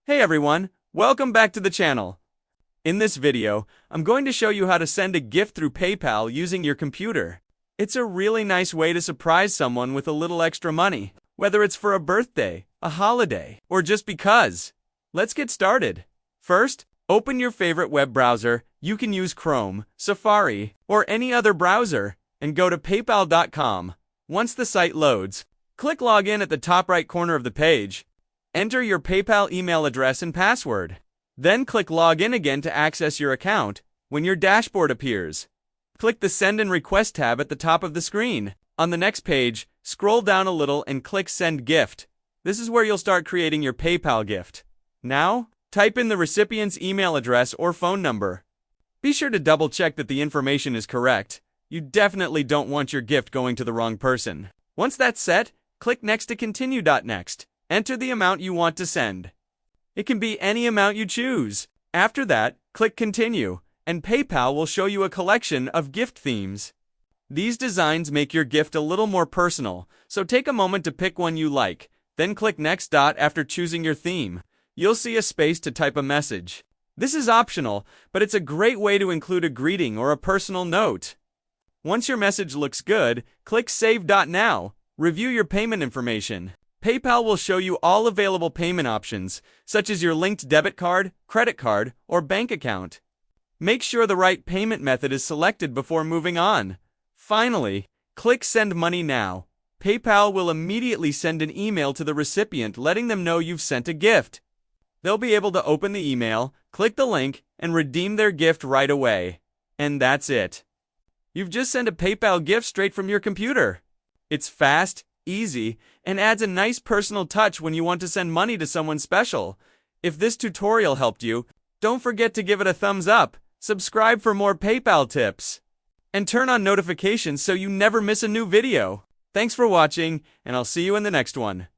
Hey everyone, welcome back to the channel. In this video, I'm going to show you how to send a gift through PayPal using your computer. It's a really nice way to surprise someone with a little extra money, whether it's for a birthday, a holiday, or just because. Let's get started. First, open your favorite web browser. You can use Chrome, Safari, or any other browser, and go to paypal.com. Once the site loads, click Login at the top right corner of the page. Enter your PayPal email address and password. Then click Login again to access your account. When your dashboard appears, click the Send and Request tab at the top of the screen. On the next page, scroll down a little and click Send Gift. This is where you'll start creating your PayPal gift. Now, type in the recipient's email address or phone number. Be sure to double check that the information is correct. You definitely don't want your gift going to the wrong person. Once that's set, click Next to continue. Next. Enter the amount you want to send. It can be any amount you choose. After that, click Continue, and PayPal will show you a collection of gift themes. These designs make your gift a little more personal, so take a moment to pick one you like. Then click Next. After choosing your theme, you'll see a space to type a message. This is optional, but it's a great way to include a greeting or a personal note. Once your message looks good, click Save. Now, review your payment information. PayPal will show you all available payment options, such as your linked debit card, credit card, or bank account. Make sure the right payment method is selected before moving on. Finally, click Send Money Now. PayPal will immediately send an email to the recipient letting them know you've sent a gift. They'll be able to open the email, click the link, and redeem their gift right away. And that's it. You've just sent a PayPal gift straight from your computer. It's fast, easy, and adds a nice personal touch when you want to send money to someone special. If this tutorial helped you, don't forget to give it a thumbs up, subscribe for more PayPal tips, and turn on notifications so you never miss a new video. Thanks for watching, and I'll see you in the next one.